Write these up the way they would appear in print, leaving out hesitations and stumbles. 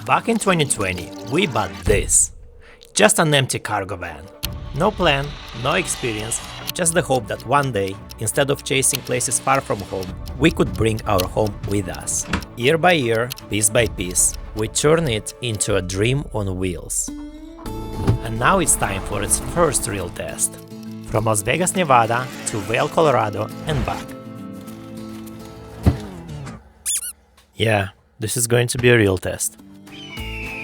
Back in 2020, we bought this. Just an empty cargo van. No plan, no experience, just the hope that one day, instead of chasing places far from home, we could bring our home with us. Year by year, piece by piece, we turn it into a dream on wheels. And now it's time for its first real test. From Las Vegas, Nevada to Vail, Colorado and back. Yeah, this is going to be a real test.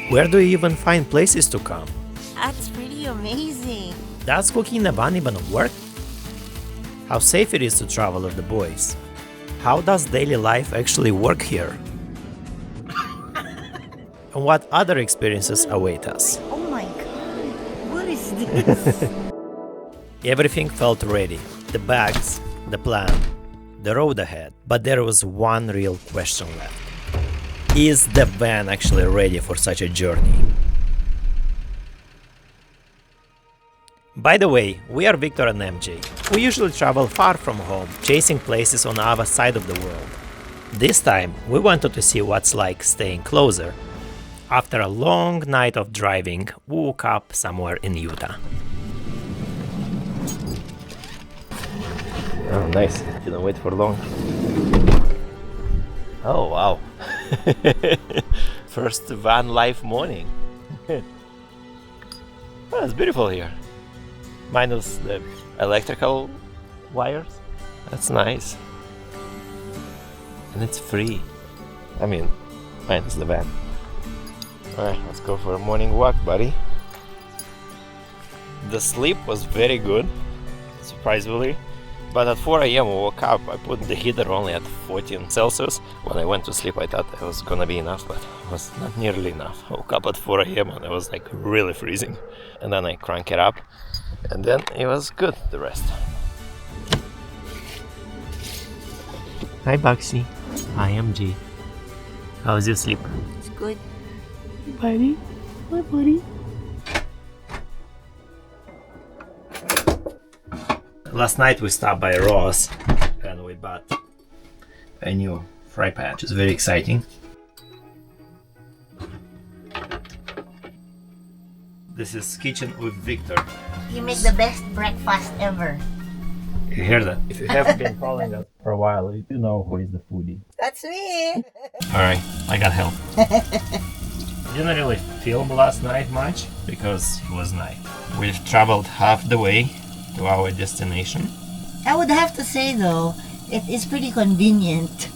Where do you even find places to come? That's pretty amazing. Does cooking in a van even work? How safe it is to travel with the boys? How does daily life actually work here? And what other experiences await us? Oh my god, what is this? Everything felt ready. The bags, the plan, the road ahead. But there was one real question left. Is the van actually ready for such a journey? By the way, we are Victor and MJ. We usually travel far from home, chasing places on our side of the world. This time, we wanted to see what's like staying closer. After a long night of driving, we woke up somewhere in Utah. Oh, nice. Didn't wait for long. Oh, wow. First van life morning. Oh, it's beautiful here. Minus the electrical wires. That's nice. And it's free. I mean, minus the van. Alright, let's go for a morning walk, buddy. The sleep was very good, surprisingly. But at 4 a.m. I woke up, I put the heater only at 14 Celsius. When I went to sleep I thought it was gonna be enough, but it was not nearly enough. I woke up at 4 a.m. and I was like really freezing. And then I crank it up, and then it was good, the rest. Hi Baxi. Hi MG. How's your sleep? It's good. Buddy? Hi buddy. Last night we stopped by Ross and we bought a new fry pan, which is very exciting. This is Kitchen with Victor. You make the best breakfast ever. You hear that? If you have been following us for a while, you know who is the foodie. That's me. Alright, I got help. Didn't really film last night much because it was night. We've traveled half the way to our destination. I would have to say though, it is pretty convenient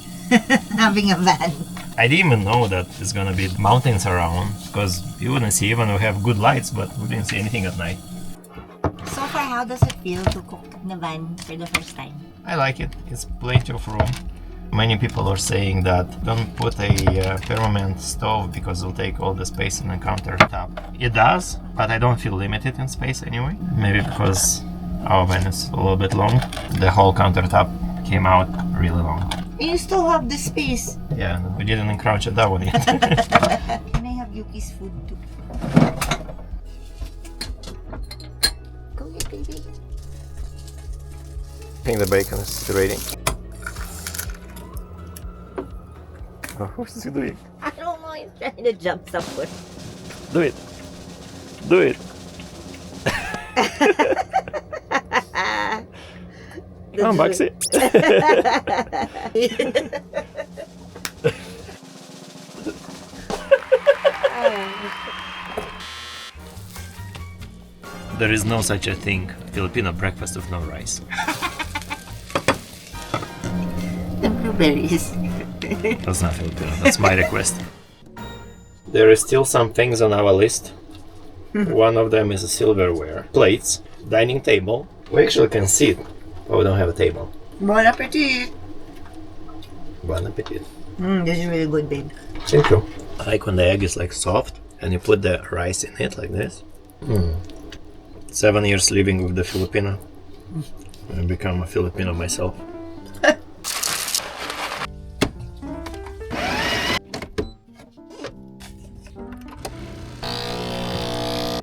having a van. I didn't even know that there's gonna be mountains around because you wouldn't see, even we have good lights, but we didn't see anything at night. So far, how does it feel to cook in a van for the first time? I like it. It's plenty of room. Many people are saying that don't put a permanent stove because it'll take all the space in the countertop. It does, but I don't feel limited in space anyway. Maybe because our van is a little bit long. The whole countertop came out really long. You still have the space. Yeah, we didn't encroach at that one yet. Can I have Yuki's food too? Go get baby. I think the bacon is ready. Oh, what's he doing? I don't know, he's trying to jump somewhere. Do it. Do it. Come on, Baxi. There is no such a thing, Filipino breakfast with no rice. The blueberries. That's not Filipino, that's my request. There is still some things on our list. One of them is a silverware, plates, dining table. We actually can sit, but we don't have a table. Bon appetit. Bon appetit. This is really good, babe. Thank you. I like when the egg is like soft and you put the rice in it like this. 7 years living with the Filipino. I become a Filipino myself.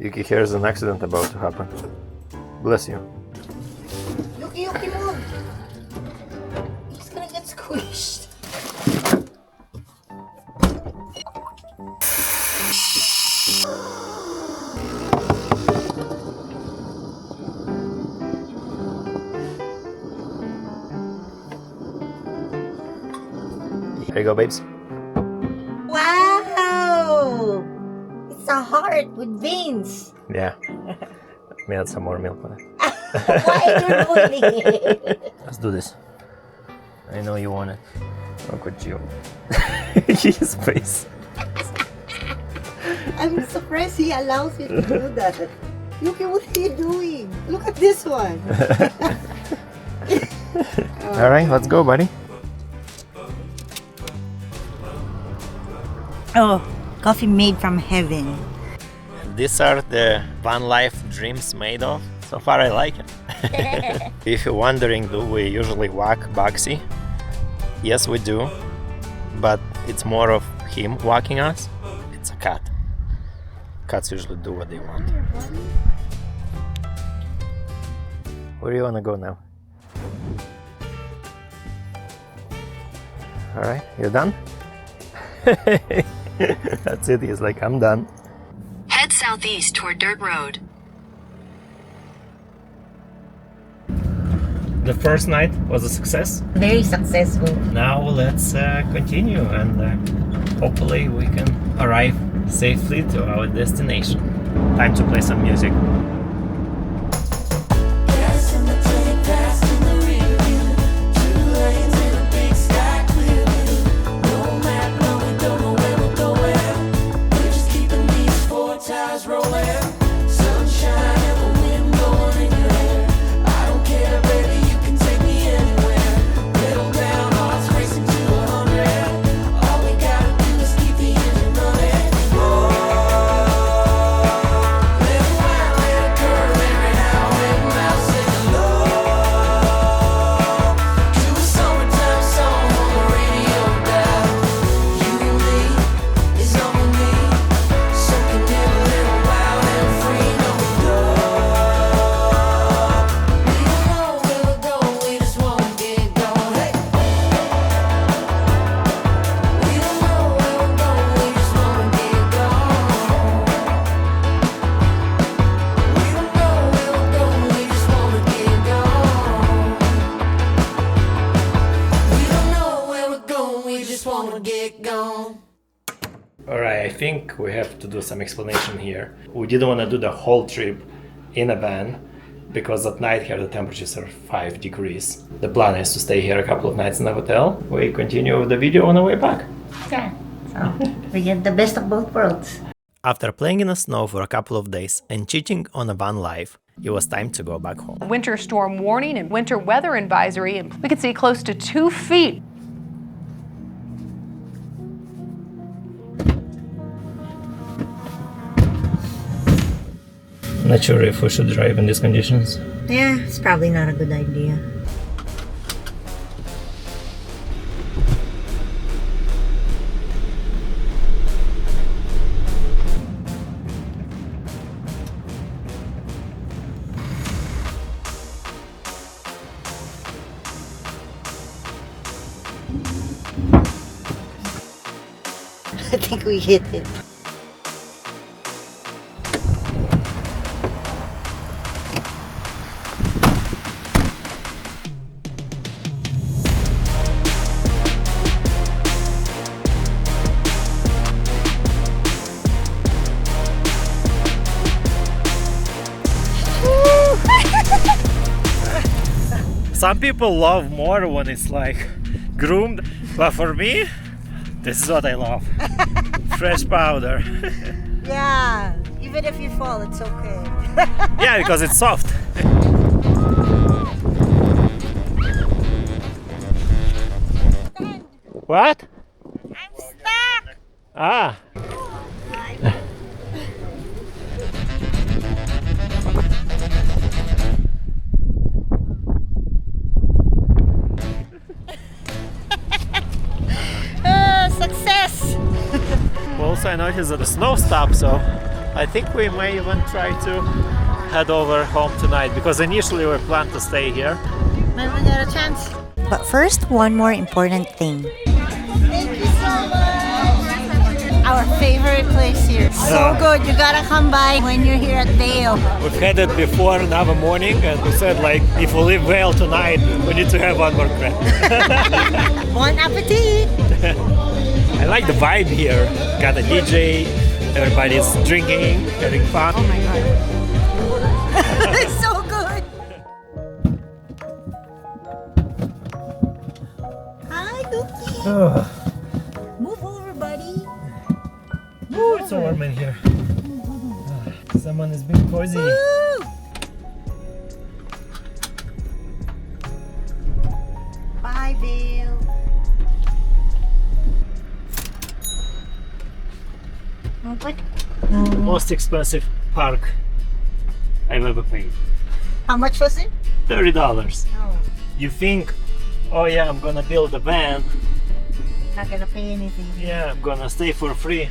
Yuki, here's an accident about to happen. Bless you. Yuki, move! He's gonna get squished. There you go, babes. Wow! It's a heart with veins. Yeah. Let me add some more milk on it. Why are you doing it? Let's do this. I know you want it. Look at you. His face. I'm surprised he allows you to do that. Look at what you're doing. Look at this one. Alright, let's go, buddy. Oh, coffee made from heaven. These are the van life dreams made of. So far I like it. If you're wondering, do we usually walk Bugsy? Yes, we do. But it's more of him walking us. It's a cat. Cats usually do what they want. Where do you want to go now? Alright, you done? That's it, he's like, I'm done. Head southeast toward Dirt Road. The first night was a success. Very successful. Now let's continue and hopefully we can arrive safely to our destination. Time to play some music. Alright, I think we have to do some explanation here. We didn't want to do the whole trip in a van because at night here the temperatures are 5 degrees. The plan is to stay here a couple of nights in the hotel. We continue with the video on the way back. Yeah, so we get the best of both worlds. After playing in the snow for a couple of days and cheating on a van life, it was time to go back home. Winter storm warning and winter weather advisory, and we could see close to 2 feet. Not sure if we should drive in these conditions. Yeah, it's probably not a good idea. I think we hit it. Some people love more when it's like groomed, but for me, this is what I love. Fresh powder. Yeah, even if you fall, it's okay. Yeah, because it's soft. What? I'm stuck! Ah. Success! Also, I noticed that the snow stopped, so I think we may even try to head over home tonight because initially we planned to stay here. When we got a chance. But first, one more important thing. Thank you so much! Our favorite place here. So good. You gotta come by when you're here at Vail. We've had it before another morning, and we said like, if we leave Vail tonight, we need to have one more crab. Bon appetit! I like the vibe here. Got a DJ, everybody's drinking, having fun. Oh my God. It's so good. Hi, Luki. Move over, buddy. Ooh, it's so warm in here. Someone is being cozy. Woo! Bye, Vail. Okay. Most expensive park I've ever paid. How much was it? $30. Oh, You think, oh yeah, I'm gonna build a van. not gonna pay anything. Yeah, I'm gonna stay for free.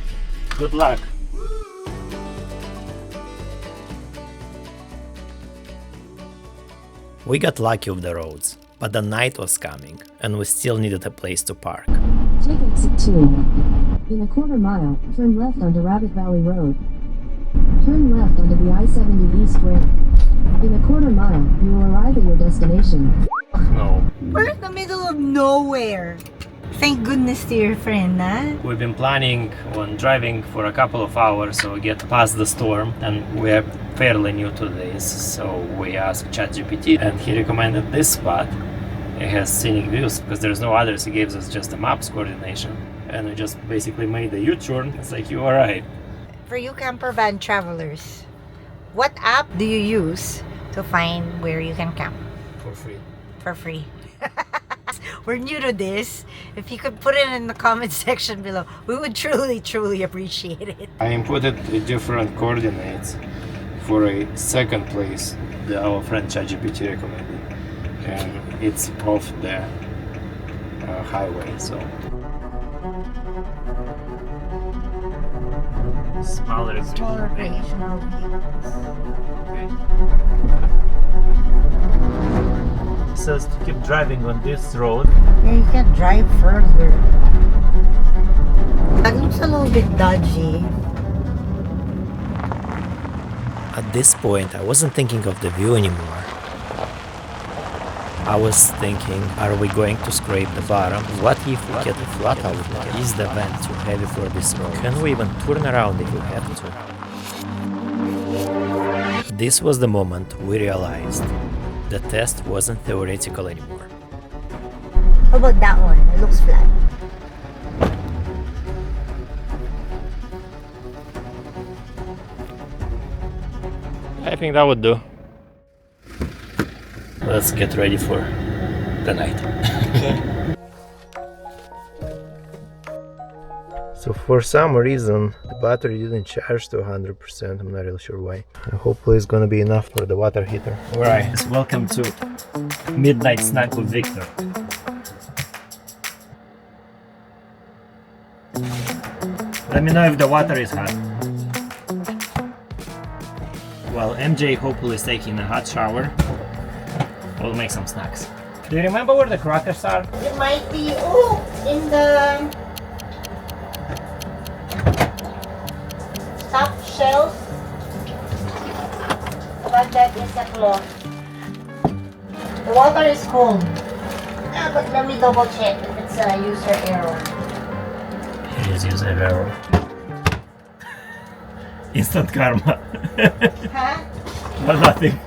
Good luck. We got lucky with the roads, but the night was coming and we still needed a place to park. Take exit 2. In a quarter mile, turn left onto Rabbit Valley Road. Turn left onto the I-70 East Ramp. In a quarter mile, you will arrive at your destination. No, We're in the middle of nowhere. Thank goodness to your friend, huh? we've been planning on driving for a couple of hours so we get past the storm, and we're fairly new to this, so we asked ChatGPT and he recommended this spot. It has scenic views because there's no others. He gives us just the maps coordination, and we just basically made the U-turn. It's like, you alright. For you camper van travelers, what app do you use to find where you can camp For free. for free? We're new to this. If you could put it in the comment section below, we would truly appreciate it. I inputted different coordinates for a second place that our friend ChatGPT recommended, and it's off the highway, so smaller recreational says to keep driving on this road. Yeah, you can drive further. That looks a little bit dodgy. At this point, I wasn't thinking of the view anymore. I was thinking, are we going to scrape the bottom? What if we get a flat out? Is the van too heavy for this road? Can we even turn around if we have to? This was the moment we realized the test wasn't theoretical anymore. How about that one? It looks flat. I think that would do. Let's get ready for the night. So for some reason the battery didn't charge to 100%. I'm not really sure why. Hopefully it's gonna be enough for the water heater. Alright, welcome to Midnight Snack with Victor. Let me know if the water is hot. While MJ hopefully is taking a hot shower, we'll make some snacks. Do you remember where the crackers are? It might be, in the top shelf. But that is a cloth. The water is cold. But let me double check if it's a user error. It is user error. Instant karma. Huh? No, nothing.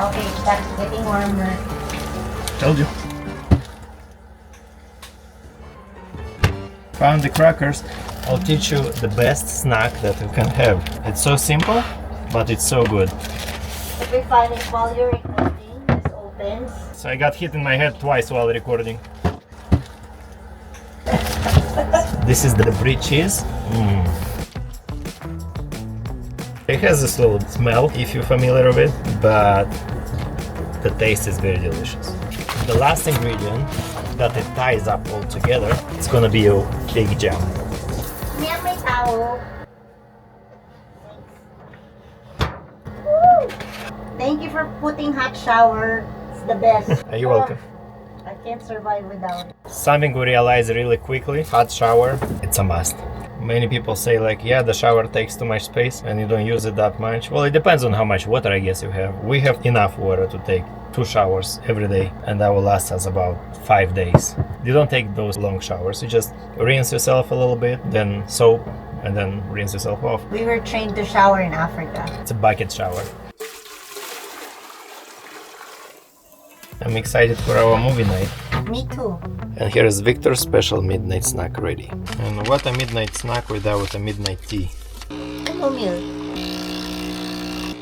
Okay, that's getting warmer. Told you. Found the crackers. I'll teach you the best snack that you can have. It's so simple, but it's so good. If we find it while you're recording, this opens. So I got hit in my head twice while recording. This is the brie cheese. It has this little smell, if you're familiar with it, but the taste is very delicious. The last ingredient that it ties up all together, it's gonna be a big jam. Me and my towel. Woo! Thank you for putting hot shower. It's the best. You're welcome. can't survive without it. Something we realize really quickly, hot shower, it's a must. Many people say like, yeah, the shower takes too much space and you don't use it that much. Well, it depends on how much water I guess you have. We have enough water to take 2 showers every day, and that will last us about 5 days. You don't take those long showers, you just rinse yourself a little bit, then soap, and then rinse yourself off. We were trained to shower in Africa. It's a bucket shower. I'm excited for our movie night. Me too. And here is Victor's special midnight snack ready. And what a midnight snack without a midnight tea. Hello, milk.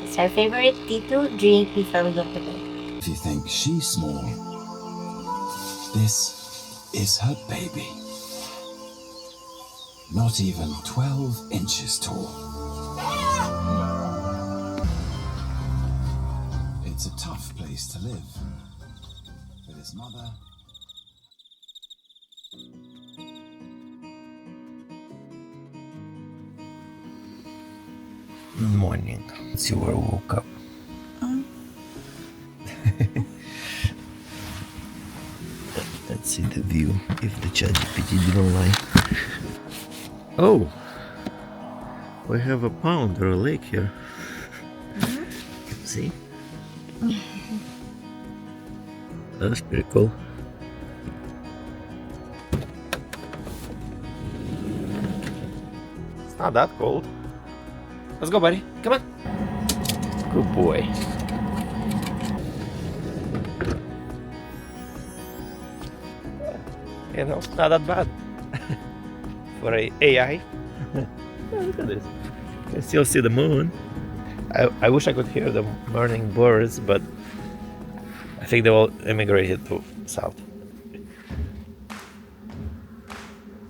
It's our favorite tea to drink before we go to bed. If you think she's small, this is her baby. Not even 12 inches tall. It's a tough place to live. With his mother. Good morning. It's you woke up. Let's see the view if the ChatGPT didn't lie. Oh, we have a pond or a lake here. See? That's pretty cool. It's not that cold. Let's go, buddy. Come on. Good boy. You know, it's not that bad for a AI. Look at this. You can still see the moon. I wish I could hear the morning birds, but I think they all immigrated to south.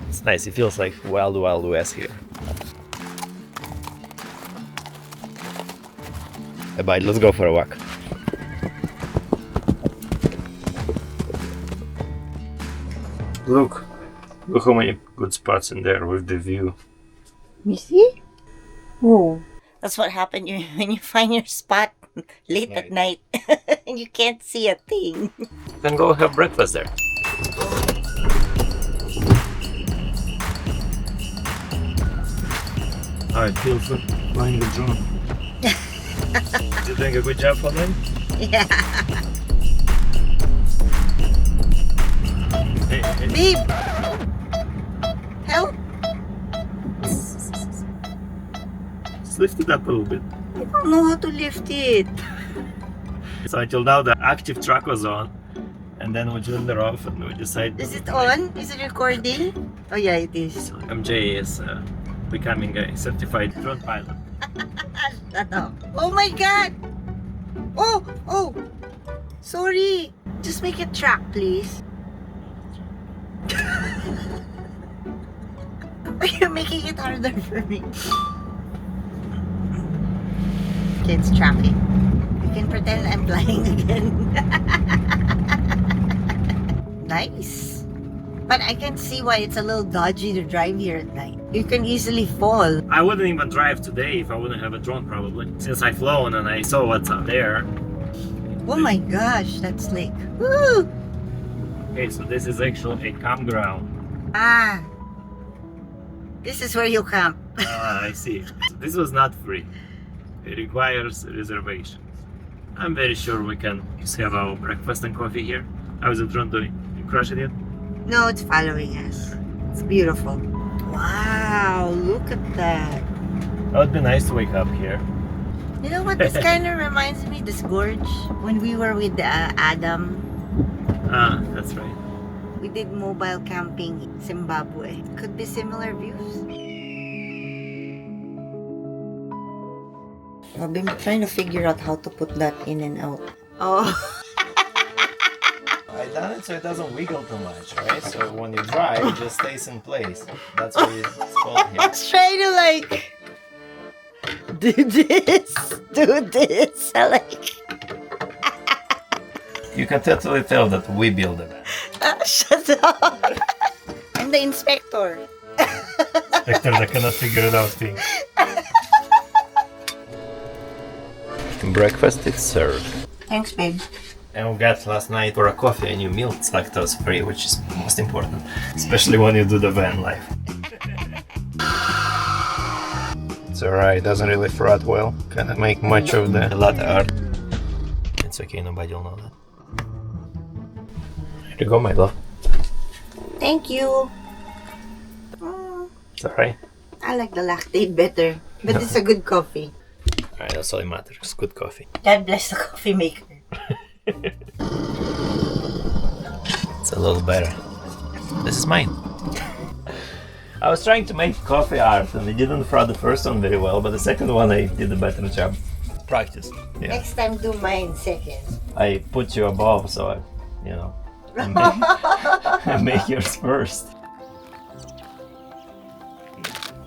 It's nice. It feels like wild, wild west here. Hey, bye. Let's go for a walk. Look how many good spots in there with the view. You see? Oh, that's what happened when you find your spot late at night and you can't see a thing. You can go have breakfast there. How it feels like flying the drone. You doing a good job for them? Yeah. Hey. Babe! Help! Just lift it up a little bit. I don't know how to lift it. So until now the active track was on, and then we turned it off and we decided... Is it on? Is it recording? Oh yeah, it is. MJ is becoming a certified drone pilot. Shut up. Oh my god! Oh! Sorry. Just make it track, please. You're making it harder for me. Okay, it's tracking. You can pretend I'm flying again. Nice. But I can see why it's a little dodgy to drive here at night. You can easily fall. I wouldn't even drive today if I wouldn't have a drone probably. Since I've flown and I saw what's up there. Oh my gosh, that's slick. Woo! Okay, so this is actually a campground. Ah. This is where you camp. Ah, I see. So this was not free. It requires reservations. I'm very sure we can just have our breakfast and coffee here. How's the drone doing? You crushing it? No, it's following us. It's beautiful. Wow, look at that. That would be nice to wake up here. You know what? This kind of reminds me, this gorge, when we were with Adam. Ah, that's right. We did mobile camping in Zimbabwe. Could be similar views. I've been trying to figure out how to put that in and out. Oh. I done it so it doesn't wiggle too much, right? So when you drive, it just stays in place. That's what it's called I here. was trying to like do this. I like. You can totally tell that we build it. Shut up. I'm the inspector. Inspector that cannot figure it out thing. Breakfast is served. Thanks, babe. And we got last night for a coffee a new milk. It's lactose free, which is most important, especially when you do the van life. It's alright, doesn't really froth well. Kinda make much of the latte art. It's okay, nobody will know that. Here you go, my love. Thank you. It's alright. I like the lactate better, but it's a good coffee. Alright, that's all that matters. It's good coffee. God bless the coffee maker. It's a little better. This is mine. I was trying to make coffee art and I didn't froth the first one very well, but the second one I did a better job. Practice. Yeah. Next time, do mine second. I put you above, so I, I make yours first.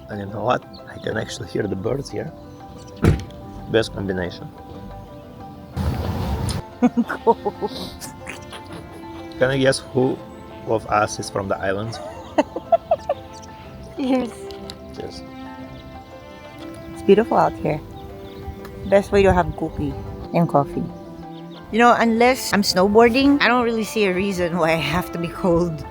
And you know what? I can actually hear the birds here. Best combination. Can I guess who of us is from the islands? Cheers. Cheers. It's beautiful out here. Best way to have cookie and coffee. You know, unless I'm snowboarding, I don't really see a reason why I have to be cold.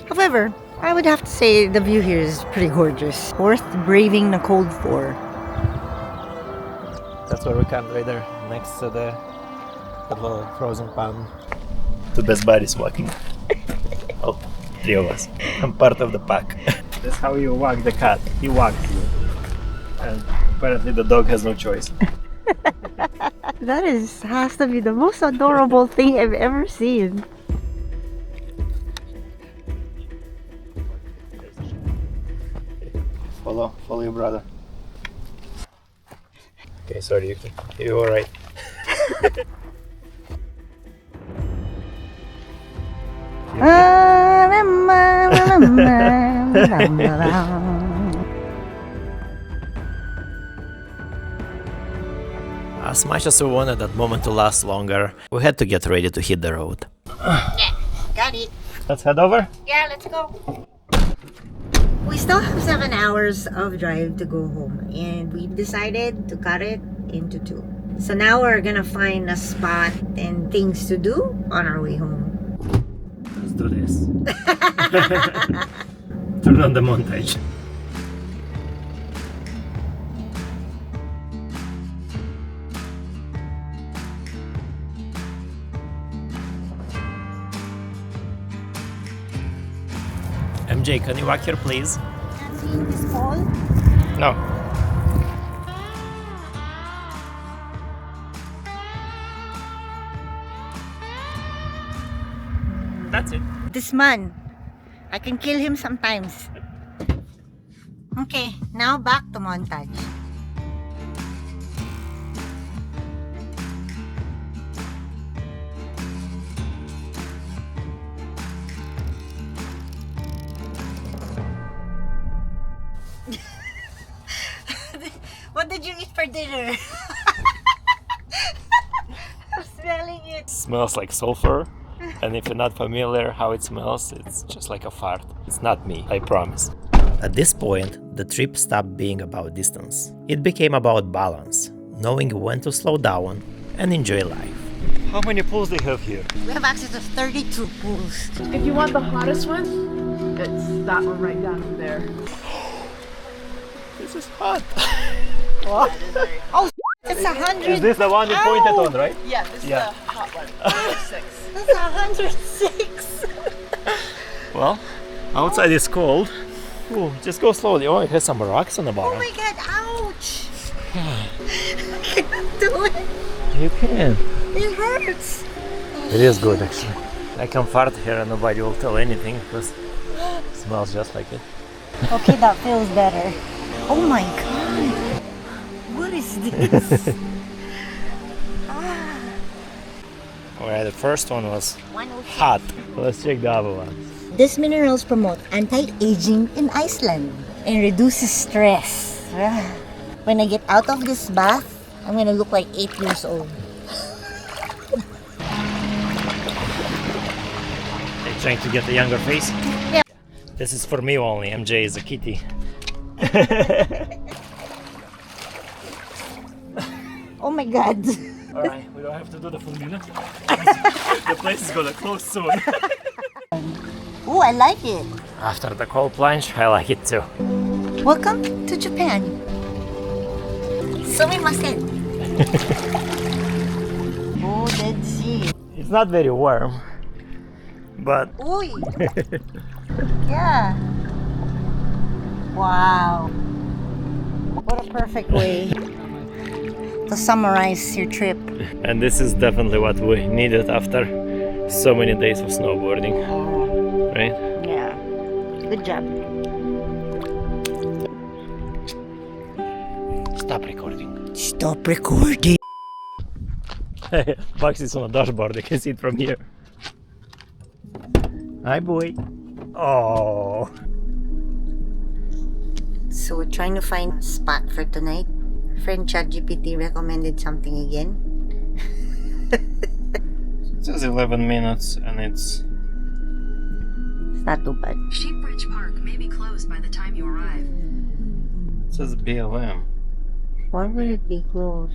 However, I would have to say the view here is pretty gorgeous. Worth braving the cold for. That's where we camped right there, next to the little frozen pond. Two best buddies walking. Oh, three of us. I'm part of the pack. That's how you walk the cat. He walks you. And apparently the dog has no choice. That has to be the most adorable thing I've ever seen. Follow your brother. Okay, sorry, you're alright. As much as we wanted that moment to last longer, we had to get ready to hit the road. Yeah, got it. Let's head over. Yeah, let's go. We still have 7 hours of drive to go home, and we've decided to cut it into 2. So now we're gonna find a spot and things to do on our way home. Let's do this. Turn on the montage. MJ, can you walk here, please? Have you seen this pole? No. That's it. This man, I can kill him sometimes. Okay, now back to montage. What did you eat for dinner? I'm smelling it. Smells like sulfur. And if you're not familiar how it smells, it's just like a fart. It's not me, I promise. At this point, the trip stopped being about distance. It became about balance, knowing when to slow down and enjoy life. How many pools do you have here? We have access to 32 pools. If you want the hottest one, it's that one right down there. This is hot. Oh, it's 100. Is this the one you pointed on, right? Yeah, this is the hot one. 6. That's 106. Well, outside is cold. Ooh, just go slowly. Oh, it has some rocks on the Oh bottom. my god, ouch. I cannot do it. You can. It hurts. It is good, actually. I can fart here and nobody will tell anything because it smells just like it. Okay, that feels better. Oh my god. What is this? Alright, the first one was 106. hot. Let's check the other ones. These minerals promote anti-aging in Iceland and reduces stress. When I get out of this bath, I'm gonna look like 8 years old. Are you trying to get a younger face? Yeah. This is for me only. MJ is a kitty. Oh my god. Alright, we don't have to do the full dinner. The place is gonna close soon. Oh, I like it. After the cold plunge, I like it too. Welcome to Japan. Sumimasen. Oh, Dead Sea. It's not very warm, but Uy. Yeah. Wow. What a perfect way to summarize your trip. and this is definitely what we needed after so many days of snowboarding, right? Yeah. Good job. Stop recording. Stop recording. Bugs is on the dashboard, you can see it from here. Hi boy. Oh. So we're trying to find a spot for tonight. Friend ChatGPT recommended something again. It says 11 minutes and it's Not too bad. Sheepbridge Park may be closed by the time you arrive. it says BLM. Why would it be closed?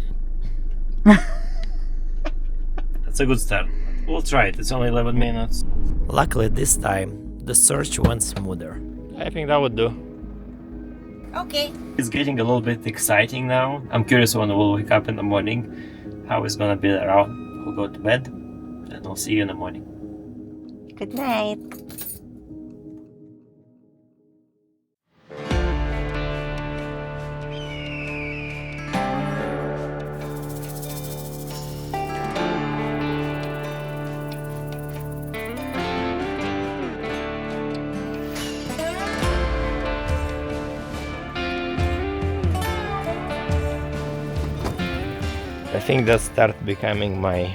That's a good start. We'll try it. It's only 11 minutes. Luckily this time the search went smoother. I think that would do. Okay. It's getting a little bit exciting now. I'm curious when we'll wake up in the morning, how it's gonna be around. We'll go to bed and we'll see you in the morning. Good night. I think that started becoming my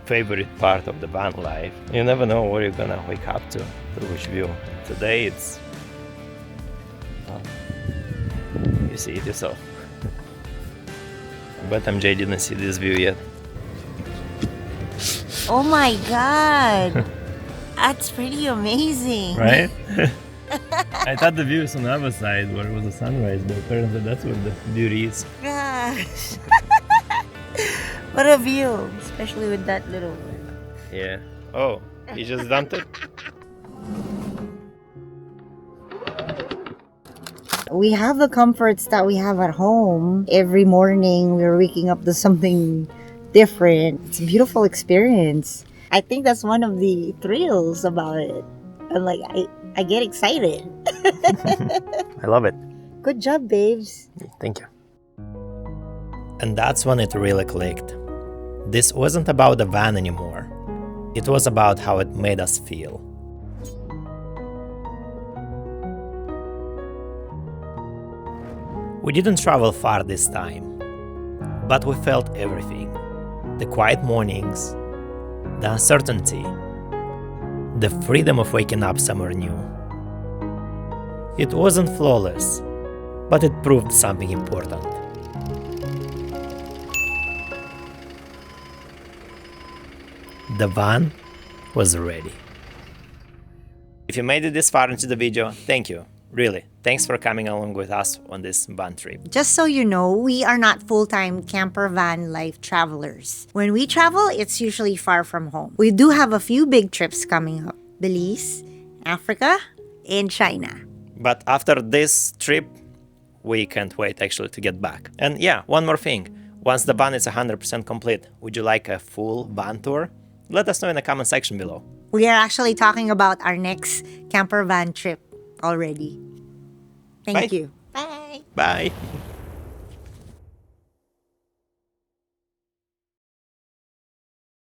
favorite part of the van life. You never know where you're gonna wake up to which view. Today it's... well, you see it yourself. But MJ didn't see this view yet. Oh my god. That's pretty amazing. Right? I thought the view is on the other side where it was a sunrise, but apparently that's where the beauty is. Gosh. What a view. Especially with that little one. Yeah. Oh, he just dumped it? We have the comforts that we have at home. Every morning we're waking up to something different. It's a beautiful experience. I think that's one of the thrills about it. And like I get excited. I love it. Good job, babes. Thank you. And that's when it really clicked. This wasn't about the van anymore. It was about how it made us feel. We didn't travel far this time, but we felt everything. The quiet mornings, the uncertainty, the freedom of waking up somewhere new. It wasn't flawless, but it proved something important. The van was ready. If you made it this far into the video, thank you. Really, thanks for coming along with us on this van trip. Just so you know, we are not full-time camper van life travelers. When we travel, it's usually far from home. We do have a few big trips coming up. Belize, Africa, and China. But after this trip, we can't wait actually to get back. And yeah, one more thing. Once the van is 100% complete, would you like a full van tour? Let us know in the comment section below. We are actually talking about our next camper van trip already. Thank Bye. you. Bye. Bye!